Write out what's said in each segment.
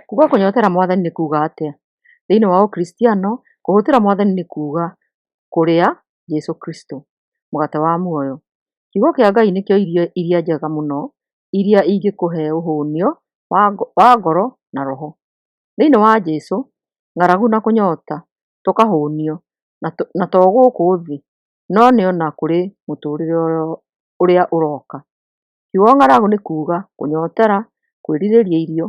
Kuuga kũnyotera Mwathani nĩ kuuga atĩa? Thĩinĩ wa Ũkristiano, kũhũthĩra Mwathani nĩ kuuga kũrĩa Jesũ Kristo, mũgate wa muoyo. Kiugo kĩa Ngai nĩkĩo irio iria njega mũno iria ingĩkũhe ũhũnio wa ngoro na roho. Thĩinĩ wa Jesũ, ng'aragu na kũnyota tũkahũnio, na to gũkũ thĩ, no nĩ ona kũrĩ mũtũrĩre ũrĩa ũroka. Kiugo ng'aragu nĩ kuuga kũnyotera, kwĩrirĩria irio.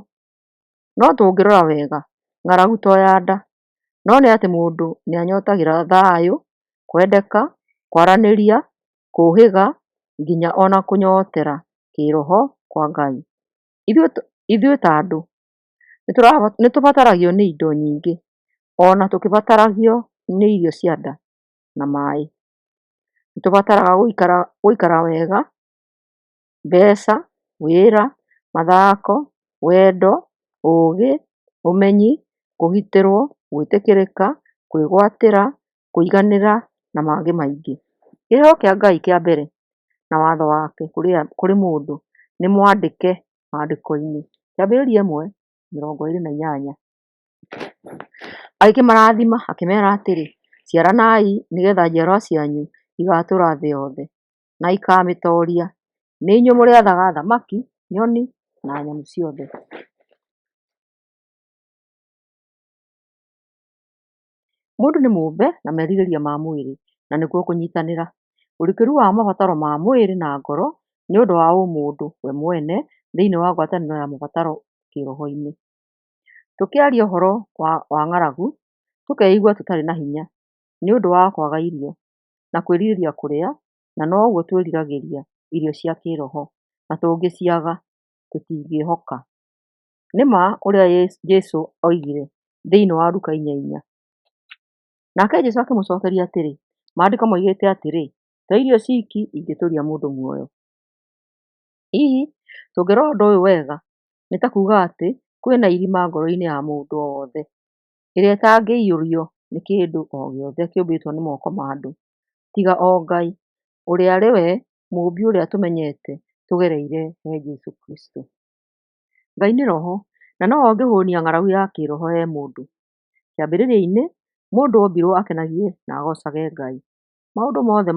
No tũngĩrora wega, ng'aragu to ya nda, no nĩ atĩ mũndũ nĩ anyotagĩra thayũ, kwendeka, kwaranĩria, kũũhĩga, nginya ona kũnyotera kĩroho kwa Ngai. Ithuĩ ta andũ nĩ tũbataragio nĩ indo nyingĩ, ona tũkĩbataragio nĩ irio cia nda na maĩ. Nĩ tũbataraga gũikara wega, mbeca, wĩra, mathako, wendo, ũũgĩ, ũmenyi, kũgitĩrwo, gwĩtĩkĩrĩka, kwĩgwatĩra, kũiganĩra na mangĩ maingĩ. Kĩheo kĩa Ngai kĩa mbere na watho wake kũrĩ mũndũ nĩ mwandĩke maandĩko-inĩ. Kĩambĩrĩria 1:28. Agĩkĩmarathima akĩmeera atĩrĩ, ciaranai nĩgeetha njiarwa cianyu igatũũra thĩ yothe, na ikamĩtooria. Nĩ inyuĩ mũrĩathaga thamaki, nyoni na nyamũ ciothe. Mũndũ nĩ mũmbe na merirĩria ma mwĩrĩ, na nĩkuo kũnyitanĩra. Ũrikĩru wa mabataro ma mwĩrĩ na ngoro nĩ ũndũ wa ũmũndũ we mwene thĩinĩ wa ngwatanĩro ya mabataro kĩĩroho-inĩ. Tũkĩaria ũhoro wa ng'aragu, tũkeigua tũtarĩ na hinya nĩ ũndũ wa kwaga irio na kwĩrirĩria kũrĩa, na noguo twĩriragĩria irio cia kĩĩroho, na tũngĩciaga tũtingĩĩhoka. Nĩ ma ũrĩa Jesũ oigire thĩinĩ wa Luka 4:4. Nake Jesũ akĩmũcookeria atĩrĩ, maandĩko moigĩte atĩrĩ, to irio ciki ingĩtũũria mũndũ muoyo. Hihi tũngĩrora ũndũ ũyũ wega, nĩ ta kuuga atĩ kwĩna irima ngoro-inĩ ya mũndũ o wothe, ĩrĩa ĩtangĩiyũrio nĩ kĩndũ o gĩothe kĩũmbĩtwo nĩ moko ma andũ, tiga o Ngai, ũrĩa arĩ we mũũmbi ũrĩa tũmenyete tũgereire he Jesũ Kristo. Ngai nĩ roho, na nowe ũngĩhũnia ng'aragu ya kĩĩroho he mũndũ. Kĩambĩrĩria-inĩ, mũndũ ombirwo akenagie na agoocage Ngai. Maũndũ mothe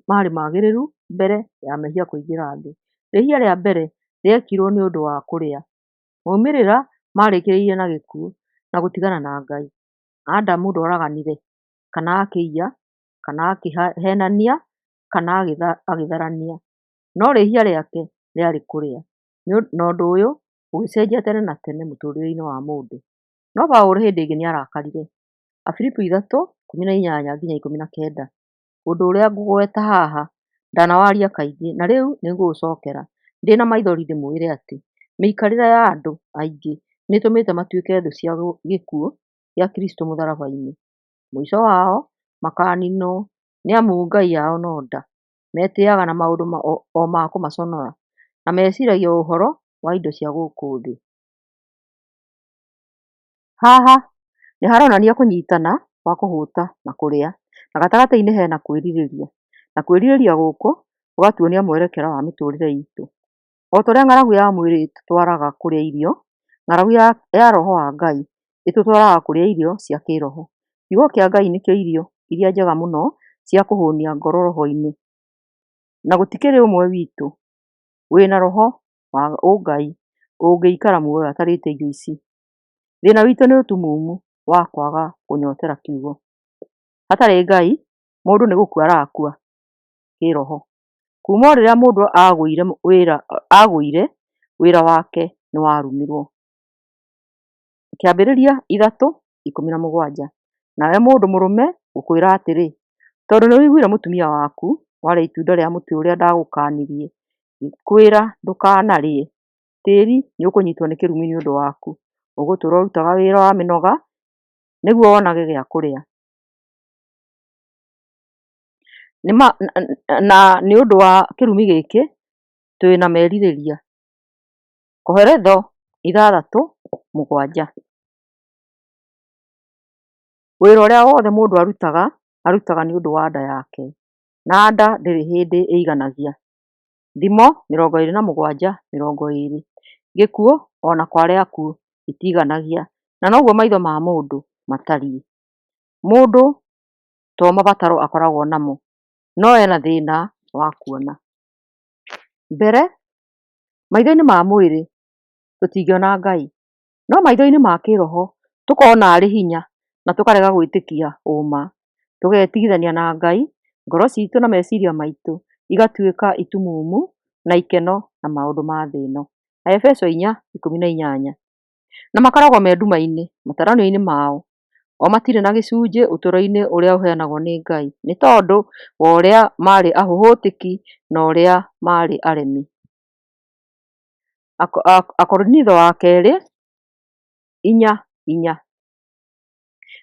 marĩ magĩrĩru mbere ya mehia kũingĩra thĩ. Rĩhia rĩa mbere rĩekirwo nĩ ũndũ wa kũrĩa. Moimĩrĩra marĩkĩrĩire na gĩkuũ na gũtigana na Ngai. Adamu ndoraganire, kana akĩiya, kana akĩheenania, kana agĩtharania. No rĩhia rĩake rĩarĩ kũrĩa. Na ũndũ ũyũ ũgĩcenjia tene na tene mũtũũrĩre-inĩ wa mũndũ. No Paũlũ hĩndĩ ĩngĩ nĩ arakarire. Afilipi 3:18-19. Ũndũ ũrĩa ngũgweta haha ndanawaria kaingĩ, na rĩu nĩ ngũũcokera ndĩ na maithori ndĩmwĩre atĩ mĩikarĩre ya andũ aingĩ nĩ ĩtũmĩte matuĩke thũ cia gĩkuũ gĩa Kristo mũtharaba-inĩ. Mũico wao makaaninwo nĩ amu ngai yao no nda. Metĩĩaga na maũndũ o ma kũmaconora, na meciiragia ũhoro wa indo cia gũkũ thĩ. Haha nĩ haronania kũnyitana kwa kũhũta na kũrĩa, na gatagatĩ-inĩ hena kwĩrirĩria. Na kwĩrirĩria gũkũ gũgatuonia mwerekera wa mĩtũũrĩre itũ. O ta ũrĩa ng'aragu ya mwĩrĩ ĩtũtwaraga kũrĩa irio, ng'aragu ya roho wa Ngai ĩtũtwaraga kũrĩa irio cia kĩĩroho. Kiugo kĩa Ngai nĩkĩo irio iria njega mũno cia kũhũnia ngoro roho-inĩ. Na gũtikĩrĩ ũmwe witũ wĩna roho wa ũngai ũngĩikara muoyo atarĩte irio ici. Thĩna witũ nĩ ũtumumu wa kwaga kũnyotera kiugo. Hatarĩ Ngai, mũndũ nĩ gũkua arakua kĩĩroho. Kuuma o rĩrĩa mũndũ agũire, wĩra wake nĩ warumirwo. Kĩambĩrĩria 3:17. Nawe mũndũ mũrũme ngũkwĩra atĩrĩ, tondũ nĩ ũiguire mũtumia waku warĩa itunda rĩa mũtĩ ũrĩa ndagũkaanirie, ngĩkwĩra ndũkanarĩe, tĩĩri nĩ ũkũnyiitwo nĩ kĩrumi nĩ ũndũ waku. Ũgũtũũra ũrutaga wĩra wa mĩnoga nĩguo wonage gĩa kũrĩa. Na nĩ ũndũ wa kĩrumi gĩkĩ twĩna merirĩria. Koheretho 6:7. Wĩra ũrĩa wothe mũndũ arutaga nĩ ũndũ wa nda yake, na nda ndĩrĩ hĩndĩ ĩiganagia. Thimo 27:20. Gĩkuũ o na kwarĩ akuũ itiganagia, na noguo maitho ma mũndũ matariĩ. Mũndũ to mabataro akoragwo namo, no ena thĩna wa kuona. Mbere, maitho-inĩ ma mwĩrĩ tũtingĩona Ngai, no maitho-inĩ ma kĩroho tũkona arĩ hinya na tũkarega gwĩtĩkia ũma, tũgetigithania na Ngai, ngoro citũ na meciria maitũ igatuĩka itumumu na ikeno na maũndũ ma thĩ ĩno. Aefeso 4:18. Na makoragwo me nduma-inĩ mataranio-inĩ mao, o matirĩ na gĩcunjĩ ũtũũro-inĩ ũrĩa ũheanagwo nĩ Ngai, nĩ tondũ wa ũrĩa marĩ ahũhũtĩki na ũrĩa marĩ aremi. Akorinitho wa kerĩ 4:4.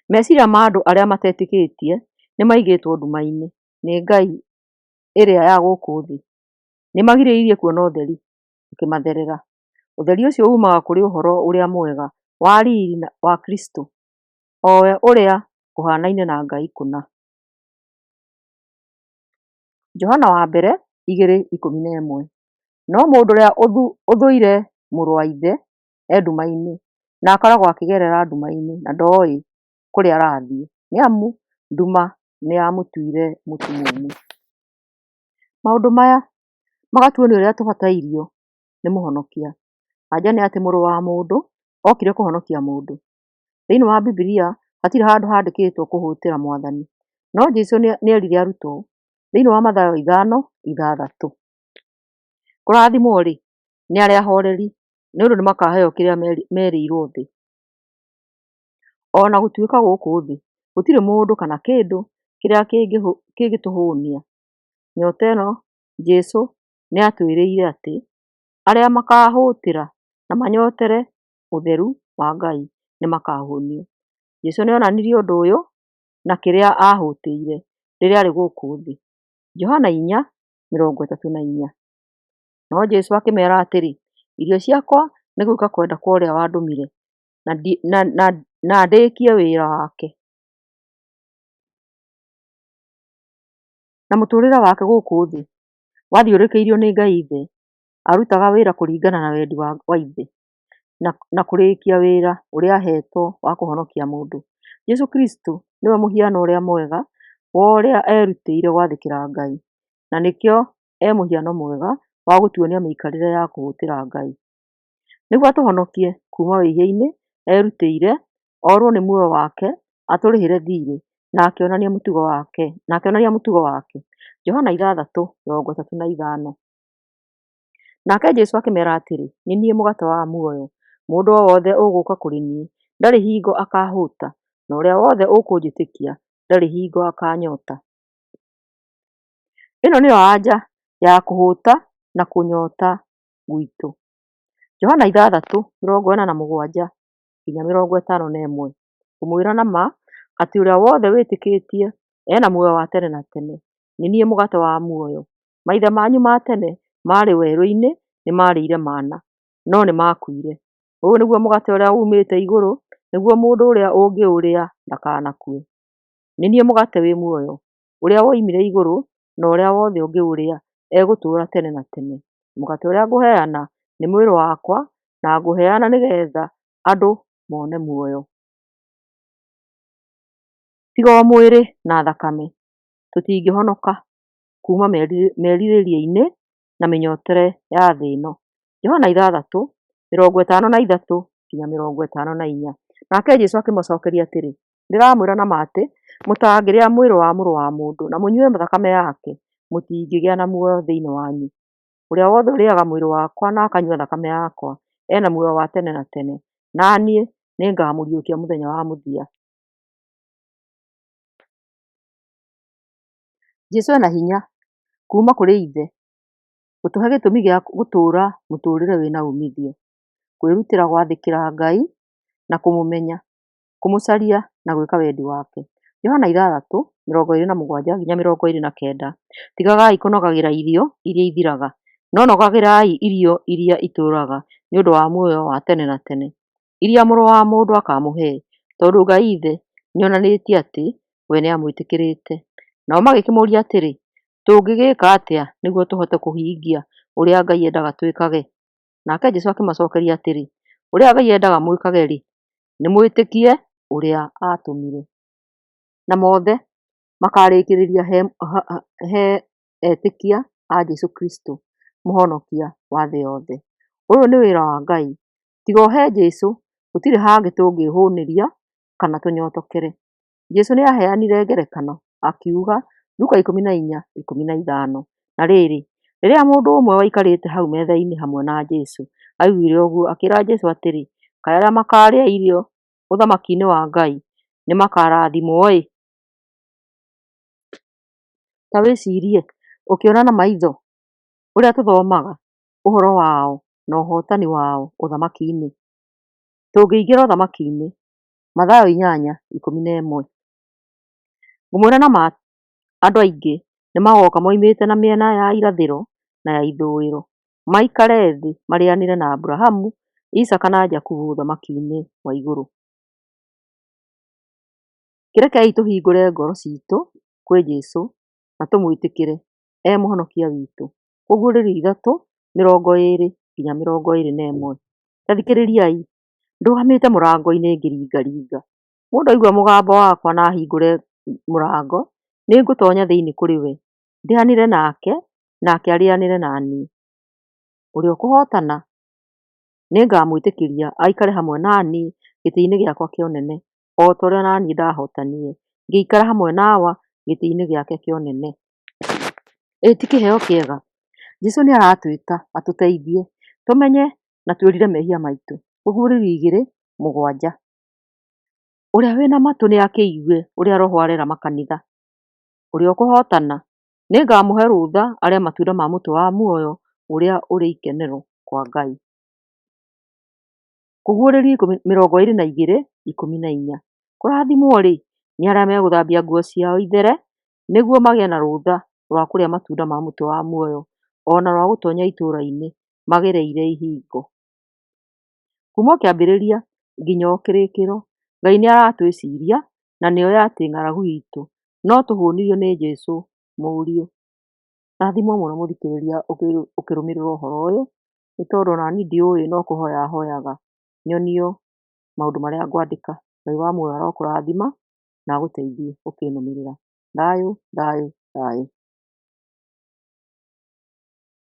Meciria ma andũ arĩa matetĩkĩtie nĩ maigĩtwo nduma-inĩ nĩ Ngai ĩrĩa ya gũkũ thĩ. Nĩ magirĩrĩirie kuona ũtheri ũkĩmatherera. Ũtheri ũcio umaga kũrĩ ũhoro ũrĩa mwega wa riri wa Kristo, o we ũrĩa ũhaanaine na Ngai kũna. Johana wa mbere 2:11. No mũndũ ũrĩa ũthũire mũrũ wa ithe e nduma-inĩ na akoragwo akĩgerera nduma-inĩ na ndooĩ kũrĩa arathiĩ, nĩ amu nduma nĩ yamũtuire mũtumumu. Maũndũ maya magatuonia ũrĩa tũbatairio nĩ mũhonokia. Anja nĩ atĩ mũrũ wa mũndũ okire kũhonokia mũndũ. Thĩinĩ wa Bibilia hatirĩ handũ handĩkĩtwo kũhũtĩra Mwathani, no Jesũ nĩ erire arutwo thĩinĩ wa Mathayo 5:6. Kũrathimwo-rĩ nĩ arĩa ahoreri, nĩ ũndũ nĩ makaheo kĩrĩa merĩirwo thĩ. Ona gũtuĩka gũkũ thĩ gũtirĩ mũndũ kana kĩndũ kĩrĩa kĩngĩtũhũnia. Nyota ĩno Jesũ nĩ atwĩrĩire atĩ arĩa makahũtĩra na manyotere ũtheru wa Ngai nĩ makahũnio. Jesũ nĩ onanirie ũndũ ũyũ na kĩrĩa ahũtĩire rĩrĩa arĩ gũkũ thĩ. Johana 4:34. No Jesũ akĩmera atĩrĩ, irio ciakwa nĩ gwĩka kwenda kwa ũrĩa wandũmire na ndĩkie wĩra wake. Na mũtũũrĩre wake gũkũ thĩ wathiũrũrũkĩirio nĩ Ngai Ithe, arutaga wĩra kũringana na wendi wa Ithe na kũrĩkia wĩra ũrĩa ahetwo wa kũhonokia mũndũ. Jesũ Kristo nĩwe mũhiano ũrĩa mwega wa ũrĩa erutĩire gwathĩkĩra Ngai, na nĩkĩo e mũhiano mwega wa gũtuonia mĩikarĩre ya kũhũtĩra Ngai. Nĩguo atũhonokie kuma wĩhia-inĩ, erutĩire orwo nĩ muoyo wake atũrĩhĩre thirĩ na akĩonania mũtugo wake. Johana 6:35. Nake Jesũ akĩmera atĩrĩ, nĩ niĩ mũgate wa muoyo, mũndũ o wothe ũgũũka kũrĩ niĩ ndarĩ hingo akahũta, na ũrĩa wothe ũkũnjĩtĩkia ndarĩ hingo akanyota. Ĩno nĩyo anja ya kũhũta na kũnyota gwitũ. Johana 6:47-51. Ngũmwĩra na ma atĩ ũrĩa wothe wĩtĩkĩtie ena muoyo wa tene na tene. Nĩ niĩ mũgate wa muoyo. Maithe manyu ma tene marĩ werũ-inĩ nĩ maarĩire mana, no nĩ makuire. Ũyũ nĩguo mũgate ũrĩa umĩte igũrũ, nĩguo mũndũ ũrĩa ũngĩũrĩa ndakanakue. Nĩ niĩ mũgate wĩ muoyo, ũrĩa woimire igũrũ, na ũrĩa wothe ũngĩũrĩa egũtũũra tene na tene. Mũgate ũrĩa ngũheana nĩ mwĩrĩ wakwa, na ngũheana nĩgetha andũ mone muoyo. Tiga o mwĩrĩ na thakame tũtingĩhonoka kuma merirĩria-inĩ na mĩnyotere ya thĩ ĩno. Johana 6:53-54. Nake Jesũ akĩmacokeria atĩrĩ, ndĩramwĩra na ma atĩ mũtangĩrĩa mwĩrĩ wa Mũrũ wa Mũndũ na mũnyue thakame yake, mũtingĩgĩa na muoyo thĩinĩ wanyu. Ũrĩa wothe ũrĩĩaga mwĩrĩ wakwa na akanyua thakame yakwa ena muoyo wa tene na tene, na niĩ nĩngamũriũkia mũthenya wa mũthia. Jesũ ena hinya kuma kũrĩ Ithe gũtũhe gĩtũmi gĩa gũtũũra mũtũũrĩre wĩna umithio, kwĩrutĩra gwathĩkĩra Ngai na kũmũmenya, kũmũcaria na gwĩka wendi wake. Johana 6:27-29. Tigagai kũnogagĩra irio iria ithiraga, no nogagĩrai irio iria itũũraga nĩ ũndũ wa muoyo wa tene na tene, iria Mũrũ wa Mũndũ akamũhe, tondũ Ngai Ithe nĩonanĩtie atĩ we nĩamwĩtĩkĩrĩte. Nao magĩkĩmũũria atĩrĩ, tũngĩgĩka atĩa nĩguo tũhote kũhingia ũrĩa Ngai endaga twĩkage? Nake Jesũ akĩmacokeria atĩrĩ, Ũrĩa Ngai endaga mwĩkage-rĩ, nĩ mwĩtĩkie ũrĩa atũmire. Na mothe makarĩkĩrĩria he etĩkia a Jesũ Kristo, mũhonokia wa thĩ yothe. Ũyũ nĩ wĩra wa Ngai, tiga ũhe Jesũ, gũtirĩ hangĩ tũngĩĩhũnĩria kana tũnyotokere. Jesũ nĩaheanire ngerekano akiuga, Luka 14:15, na rĩrĩ, rĩrĩa mũndũ ũmwe waikarĩte hau metha-inĩ hamwe na Jesũ aiguire ũguo, akĩĩra Jesũ atĩrĩ, kaĩ arĩa makarĩa irio ũthamaki-inĩ wa Ngai nĩ makarathimwo-ĩ. Ta wĩcirie ũkĩona na maitho ũrĩa tũthomaga ũhoro wao na ũhotani wao ũthamaki-inĩ. Tũngĩingĩra ũthamaki-inĩ, Mathayo 8:11. Ngũmwĩra na ma andũ aingĩ nĩmagoka moimĩte na mĩena ya irathĩro na ya ithũĩro, maikare thĩ marĩanĩre na Aburahamu, Isaka na Jakubu ũthamaki-inĩ wa igũrũ. Kĩrekei tũhingũre ngoro citũ kwĩ Jesũ na tũmwĩtĩkĩre mũhonokia witũ. Kũguũrĩrio 3:20-21. Ta thikĩrĩriai, ndũgamĩte mũrango-inĩ ngĩringaringa. Mũndũ aigua mũgambo wakwa na ahingũre mũrango, nĩngũtoonya thĩinĩ kũrĩ we, ndĩanĩre nake, nake arĩanĩre na niĩ. Ũrĩa ũkũhootana nĩngamwĩtĩkĩria aikare hamwe na niĩ gĩtĩ-inĩ gĩakwa kĩa ũnene, o ta ũrĩa na niĩ ndahootanire ngĩikara hamwe nawa gĩtĩ-inĩ gĩake kĩa ũnene. Ĩĩ ti kĩheo kĩega? Jesũ nĩaratwĩta atũteithie tũmenye na twĩrire mehia maitũ. Kũguũrĩrio 2:7. Ũrĩa wĩna matũ nĩakĩigue ũrĩa Roho arera makanitha. Ũrĩa ũkũhootana nĩngamũhe rũtha arĩe matunda ma mũtĩ wa muoyo ũrĩa ũrĩ ikenero kwa Ngai. Kũguũrĩrio 22:14. Kũrathimwo-rĩ, nĩ arĩa megũthambia nguo ciao ithere, nĩguo magĩe na rũtha rwa kũrĩa matunda ma mũtĩ wa muoyo, o na rwa gũtoonya itũũra-inĩ magereire ihingo. Kuuma o kĩambĩrĩria nginya o kĩrĩkĩro, Ngai nĩaratwĩciria na nĩoĩ atĩ ng'aragu itũ no tũhũnirio nĩ Jesũ Mũriũ. Rathimwo mũno mũthikĩrĩria ũkĩrũmĩrĩra ũhoro ũyũ, nĩ tondũ ona niĩ ndiũĩ no kũhoya hoyaga nyonio maũndũ marĩa ngwandĩka. Ngai wa muoyo arokũrathima na agũteithie ũkĩnũmĩrĩra. Thayũ, thayũ, thayũ.